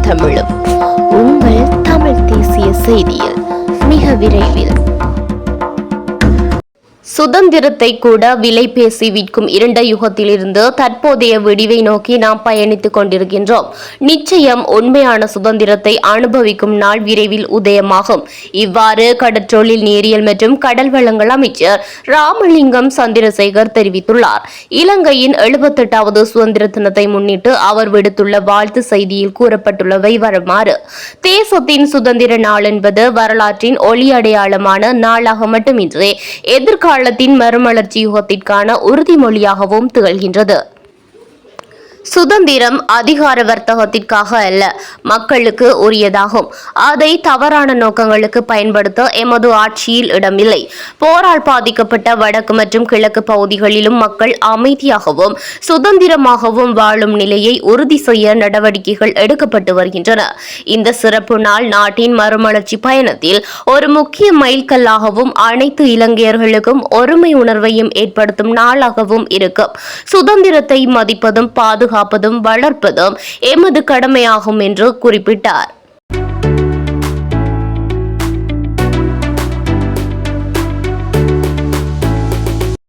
தமிழும் உங்கள் தமிழ் தேசிய செய்தியில் மிக விரைவில். சுதந்திரத்தை கூட விலை பேசி விற்கும் இருண்ட யுகத்திலிருந்து தற்போதைய விடிவை நோக்கி நாம் பயணித்துக் கொண்டிருக்கின்றோம். நிச்சயம் உண்மையான சுதந்திரத்தை அனுபவிக்கும் நாள் விரைவில் உதயமாகும். இவ்வாறு கடற்றொழில், நீரியல் மற்றும் கடல் வளங்கள் அமைச்சர் ராமலிங்கம் சந்திரசேகர் தெரிவித்துள்ளார். இலங்கையின் 78வது சுதந்திர தினத்தை முன்னிட்டு அவர் விடுத்துள்ள வாழ்த்து செய்தியில் கூறப்பட்டுள்ளவை வருமாறு: தேசத்தின் சுதந்திர நாள் என்பது வரலாற்றின் ஒளி அடையாளமான நாளாக மட்டுமின்றி எதிர்கால மறுமலர்ச்சி யுகத்திற்கான உறுதிமொழியாகவும் திகழ்கின்றது. சுதந்திரம் அதிகார வர்த்தகத்திற்காக அல்ல, மக்களுக்கு உரியதாகும். அதை தவறான நோக்கங்களுக்கு பயன்படுத்த எமது ஆட்சியில் இடமில்லை. போரால் பாதிக்கப்பட்ட வடக்கு மற்றும் கிழக்கு பகுதிகளிலும் மக்கள் அமைதியாகவும் சுதந்திரமாகவும் வாழும் நிலையை உறுதி செய்ய நடவடிக்கைகள் எடுக்கப்பட்டு வருகின்றன. இந்த சிறப்பு நாள் நாட்டின் மறுமலர்ச்சி பயணத்தில் ஒரு முக்கிய மைல்கல்லாகவும் அனைத்து இலங்கையர்களுக்கும் ஒருமை உணர்வையும் ஏற்படுத்தும் நாளாகவும் இருக்கும். சுதந்திரத்தை மதிப்பதும் பாதுகாப்பதும் வளர்ப்பதும் எமது கடமையாகும் என்று குறிப்பிட்டார்.